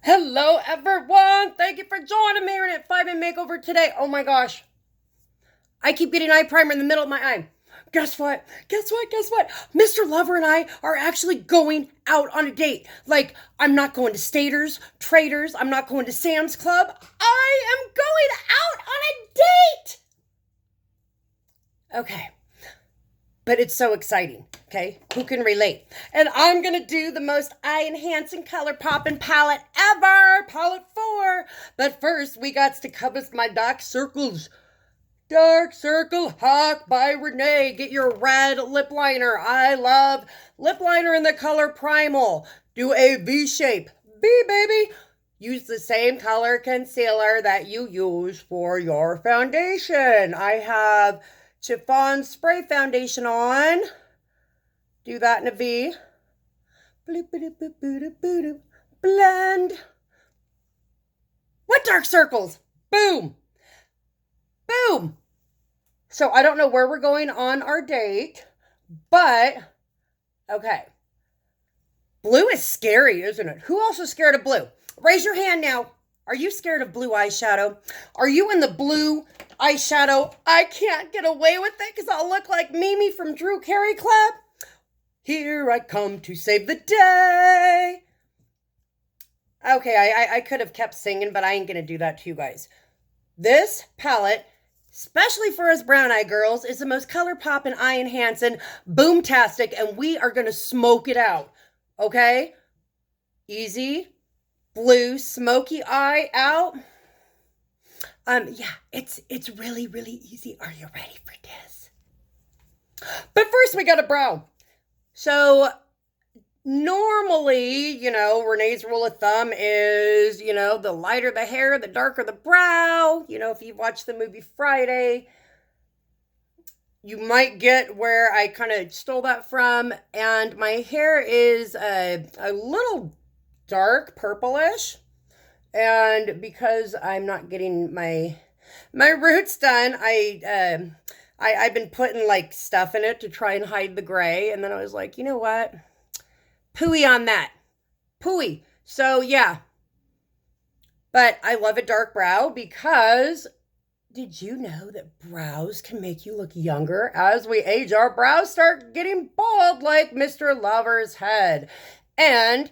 Hello everyone! Thank you for joining me here at 5-Minute Makeover today. Oh my gosh. I keep getting eye primer in the middle of my eye. Guess what? Guess what? Guess what? Mr. Lover and I are actually going out on a date. Like, I'm not going to Staters, Traders, I'm not going to Sam's Club. I am going out on a date! Okay. But it's so exciting, okay? Who can relate? And I'm going to do the most eye-enhancing color popping palette ever, palette 4. But first, we got to cover my dark circles. Dark Circle Hawk by Renee. Get your red lip liner. I love lip liner in the color Primal. Do a V shape. V, baby. Use the same color concealer that you use for your foundation. I have Chiffon Spray Foundation on. Do that in a V. Blend. What dark circles? Boom. Boom. So I don't know where we're going on our date, but okay. Blue is scary, isn't it? Who else is scared of blue? Raise your hand now. Are you scared of blue eyeshadow? Are you in the blue eyeshadow? I can't get away with it because I'll look like Mimi from Drew Carey Club. Here I come to save the day. Okay, I could have kept singing, but I ain't going to do that to you guys. This palette, especially for us brown eye girls, is the most color pop and eye enhancing, boomtastic, and we are going to smoke it out. Okay? Easy. Blue smoky eye out. Yeah, it's really, really easy. Are you ready for this? But first we got a brow. So normally, Renee's rule of thumb is, the lighter the hair, the darker the brow. If you watch the movie Friday, you might get where I kind of stole that from. And my hair is a little dark purplish, and because I'm not getting my roots done, I've been putting like stuff in it to try and hide the gray, and then I was like, you know what, pooey on that, pooey. So yeah, but I love a dark brow because did you know that brows can make you look younger? As we age, our brows start getting bald like Mr. Lover's head. And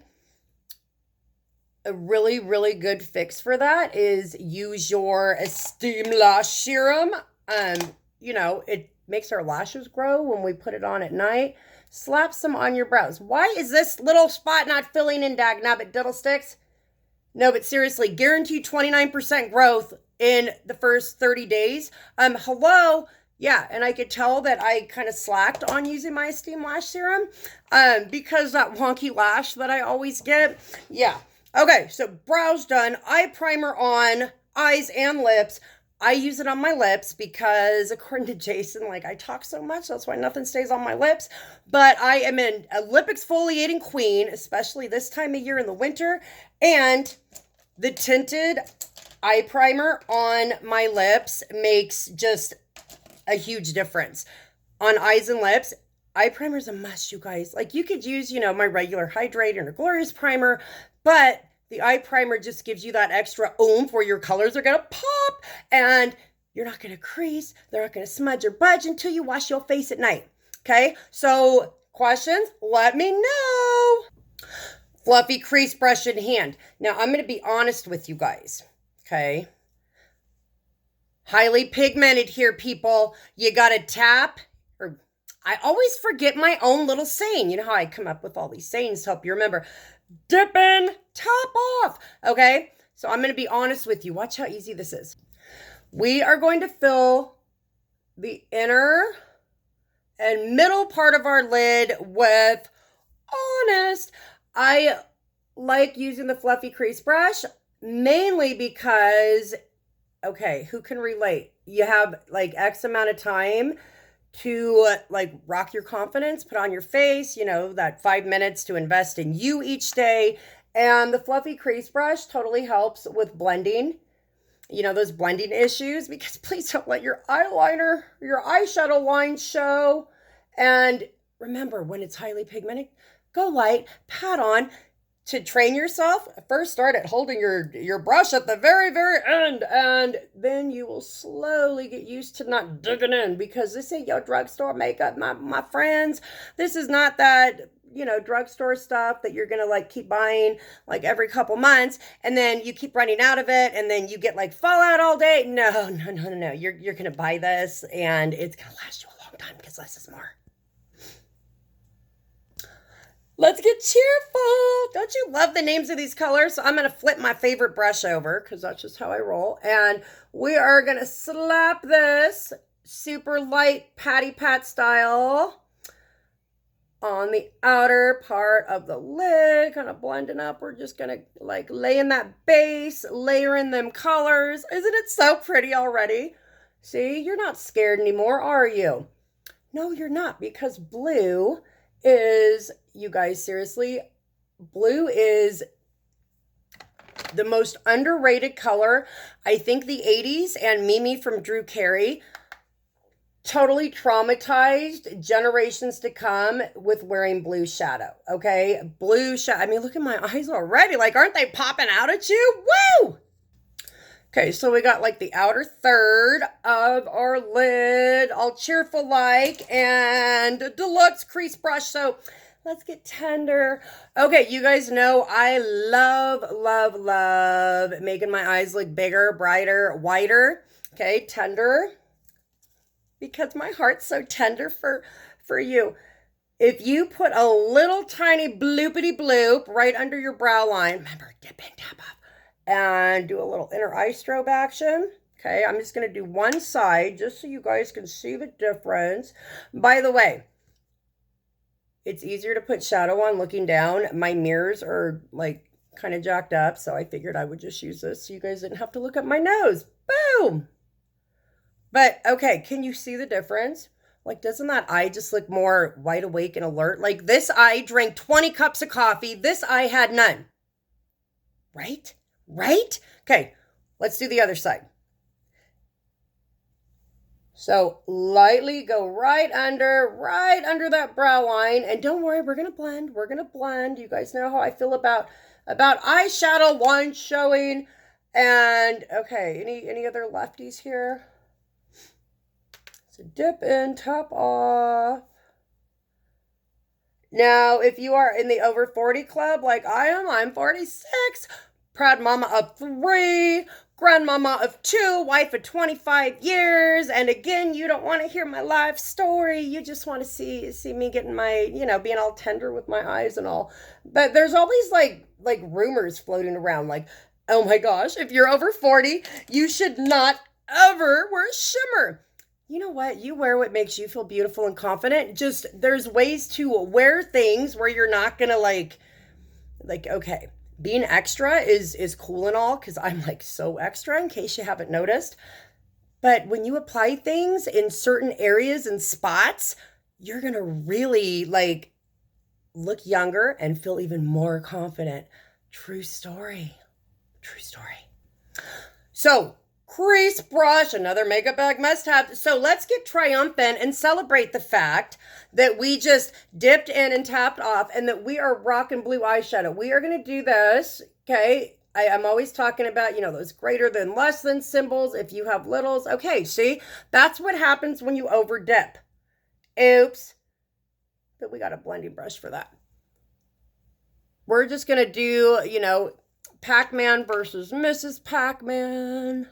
a really, really good fix for that is use your Esteem Lash Serum. It makes our lashes grow when we put it on at night. Slap some on your brows. Why is this little spot not filling in, dagnabbit diddlesticks? No, but seriously, guaranteed 29% growth in the first 30 days. Hello? Yeah, and I could tell that I kind of slacked on using my Esteem Lash Serum because that wonky lash that I always get. Yeah. Okay, so brows done, eye primer on, eyes and lips. I use it on my lips because according to Jason, I talk so much, that's why nothing stays on my lips. But I am a lip exfoliating queen, especially this time of year in the winter. And the tinted eye primer on my lips makes just a huge difference. On eyes and lips, eye primer is a must, you guys. You could use, my regular hydrating or glorious primer, but the eye primer just gives you that extra oomph where your colors are going to pop and you're not going to crease. They're not going to smudge or budge until you wash your face at night. Okay, so questions? Let me know. Fluffy crease brush in hand. Now, I'm going to be honest with you guys. Okay. Highly pigmented here, people. You got to tap. I always forget my own little saying. You know how I come up with all these sayings to help you remember. Dip in, top off. Okay, so I'm going to be honest with you. Watch how easy this is. We are going to fill the inner and middle part of our lid with Honest. I like using the fluffy crease brush mainly because, okay, who can relate? You have X amount of time to rock your confidence, put on your face, that 5 minutes to invest in you each day. And the fluffy crease brush totally helps with blending, those blending issues, because please don't let your eyeliner, your eyeshadow line show. And remember, when it's highly pigmented, go light, pat on, to train yourself, first start at holding your brush at the very, very end, and then you will slowly get used to not digging in, because this ain't your drugstore makeup, my friends. This is not that, you know, drugstore stuff that you're gonna like keep buying like every couple months, and then you keep running out of it, and then you get like fallout all day. No, no, no, no, no. You're gonna buy this, and it's gonna last you a long time, because less is more. Let's get cheerful. Don't you love the names of these colors? So I'm going to flip my favorite brush over, because that's just how I roll. And we are going to slap this super light patty pat style on the outer part of the lid, kind of blending up. We're just going to like lay in that base, layer in them colors. Isn't it so pretty already? See, you're not scared anymore, are you? No, you're not, because blue is, you guys, seriously, blue is the most underrated color. I think the 80s and Mimi from Drew Carey totally traumatized generations to come with wearing blue shadow, okay? Blue shadow. I mean, look at my eyes already. Like, aren't they popping out at you? Woo! Okay, so we got like the outer third of our lid, all cheerful like, and a deluxe crease brush. So let's get tender. Okay, you guys know I love, love, love making my eyes look bigger, brighter, whiter. Okay, tender, because my heart's so tender for you. If you put a little tiny bloopity bloop right under your brow line, remember, dip and tap off, and do a little inner eye strobe action. Okay, I'm just going to do one side just so you guys can see the difference. By the way, it's easier to put shadow on looking down. My mirrors are like kind of jacked up, so I figured I would just use this so you guys didn't have to look at my nose. Boom! But okay, can you see the difference? Like, doesn't that eye just look more wide awake and alert? Like, this eye drank 20 cups of coffee. This eye had none. Right? Right? Okay, let's do the other side. So lightly go right under that brow line. And don't worry, we're going to blend. We're going to blend. You guys know how I feel about eyeshadow line showing. And okay, any other lefties here? So dip in, tap off. Now, if you are in the over 40 club like I am, I'm 46. Proud mama of 3, grandmama of 2, wife of 25 years. And again, you don't want to hear my life story. You just want to see me getting my, you know, being all tender with my eyes and all. But there's all these like rumors floating around like, oh my gosh, if you're over 40, you should not ever wear shimmer. You know what? You wear what makes you feel beautiful and confident. Just, there's ways to wear things where you're not going to like, okay. Being extra is cool and all, because I'm like so extra in case you haven't noticed. But when you apply things in certain areas and spots, you're going to really like look younger and feel even more confident. True story. True story. So crease brush, another makeup bag must have. So let's get triumphant and celebrate the fact that we just dipped in and tapped off and that we are rocking blue eyeshadow. We are going to do this, okay? I'm always talking about, you know, those greater than, less than symbols. If you have littles, okay, see? That's what happens when you over dip. Oops. But we got a blending brush for that. We're just going to do, you know, Pac-Man versus Mrs. Pac-Man.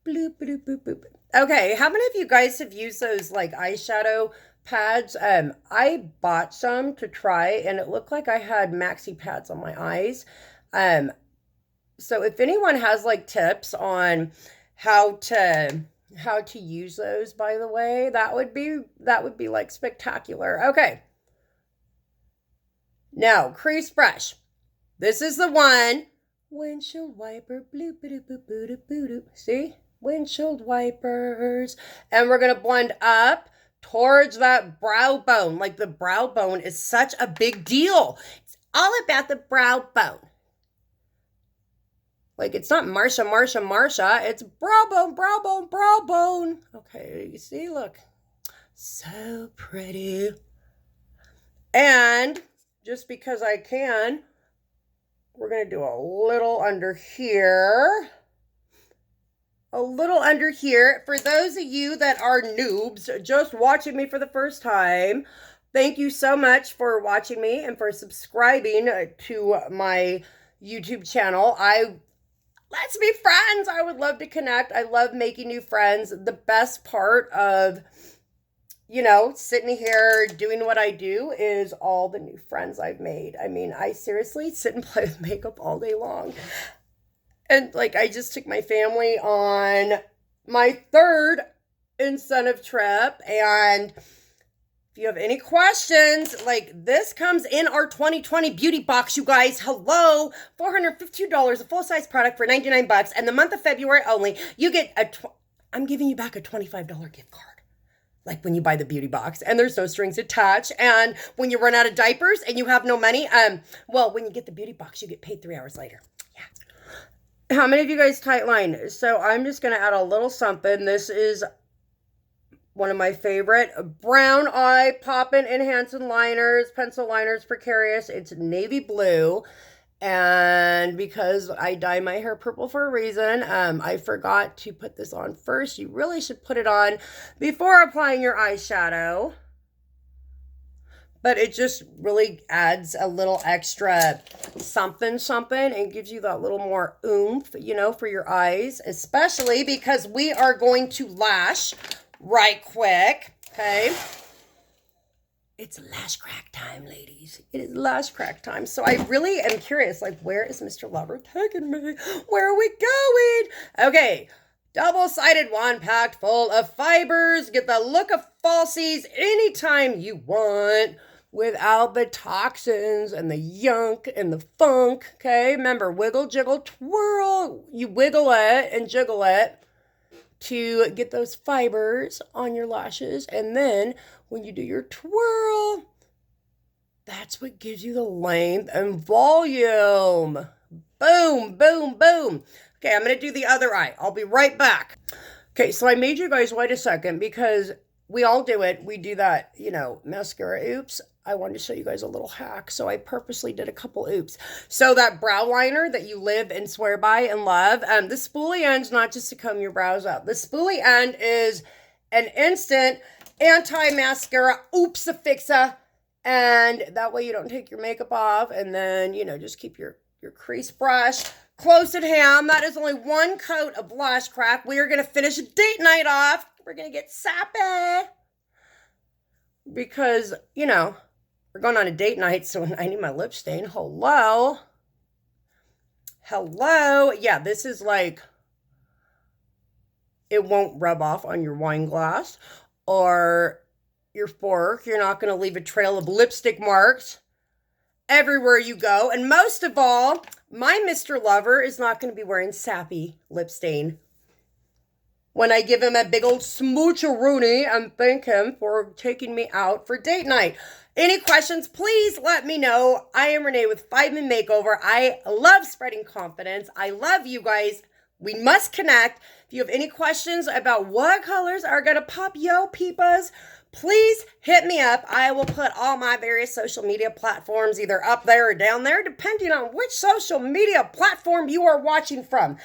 Bloop, bloop, bloop, bloop. Okay, how many of you guys have used those like eyeshadow pads? I bought some to try and it looked like I had maxi pads on my eyes. So if anyone has like tips on how to use those, by the way, that would be like spectacular. Okay. Now, crease brush. This is the one. Windshield wiper, bloop, bloop, bloop, bloop, bloop, bloop. See? Windshield wipers. And we're going to blend up towards that brow bone. Like, the brow bone is such a big deal. It's all about the brow bone. Like, it's not Marsha, Marsha, Marsha. It's brow bone, brow bone, brow bone. Okay, you see? Look. So pretty. And just because I can, We're going to do a little under here. A little under here. For those of you that are noobs, just watching me for the first time, thank you so much for watching me and for subscribing to my YouTube channel. Let's be friends. I would love to connect. I love making new friends. The best part of, you know, sitting here doing what I do is all the new friends I've made. I mean, I seriously sit and play with makeup all day long. And like, I just took my family on my 3rd incentive trip. And if you have any questions, like, this comes in our 2020 beauty box, you guys. Hello, $452, a full-size product for 99 bucks. And the month of February only, you get I'm giving you back a $25 gift card. Like when you buy the beauty box, and there's no strings attached. And when you run out of diapers and you have no money, well, when you get the beauty box, you get paid 3 hours later. Yeah. How many of you guys Tightline? So I'm just going to add a little something. This is one of my favorite brown eye poppin' enhancing liners, pencil liners, Precarious. It's navy blue. And because I dye my hair purple for a reason, I forgot to put this on first. You really should put it on before applying your eyeshadow. But it just really adds a little extra something and gives you that little more oomph, you know, for your eyes. Especially because we are going to lash right quick, okay? It's lash crack time, ladies. It is lash crack time. So I really am curious, like, where is Mr. Lover taking me? Where are we going? Okay, double-sided wand packed full of fibers. Get the look of falsies anytime you want without the toxins and the yunk and the funk, okay? Remember, wiggle, jiggle, twirl. You wiggle it and jiggle it to get those fibers on your lashes. And then when you do your twirl, that's what gives you the length and volume. Boom, boom, boom. Okay, I'm going to do the other eye. I'll be right back. Okay, so I made you guys wait a second because we all do it. We do that, you know, mascara oops. I wanted to show you guys a little hack, so I purposely did a couple oops. So that brow liner that you live and swear by and love, the spoolie end's not just to comb your brows out. The spoolie end is an instant anti-mascara oops-a-fixer, and that way you don't take your makeup off, and then, you know, just keep your crease brush close at hand. That is only one coat of blush crack. We are going to finish date night off. We're going to get sappy because, you know, we're going on a date night, so I need my lip stain. Hello. Yeah, this is like, it won't rub off on your wine glass or your fork. You're not going to leave a trail of lipstick marks everywhere you go. And most of all, my Mr. Lover is not going to be wearing sappy lip stain when I give him a big old smoocheroonie and thank him for taking me out for date night. Any questions, please let me know. I am Renee with 5 Min Makeover. I love spreading confidence. I love you guys. We must connect. If you have any questions about what colors are going to pop yo peepas, please hit me up. I will put all my various social media platforms either up there or down there, depending on which social media platform you are watching from.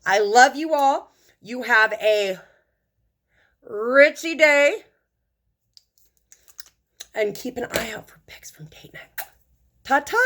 I love you all. You have a Ritzy day. And keep an eye out for pics from date night. Ta-ta!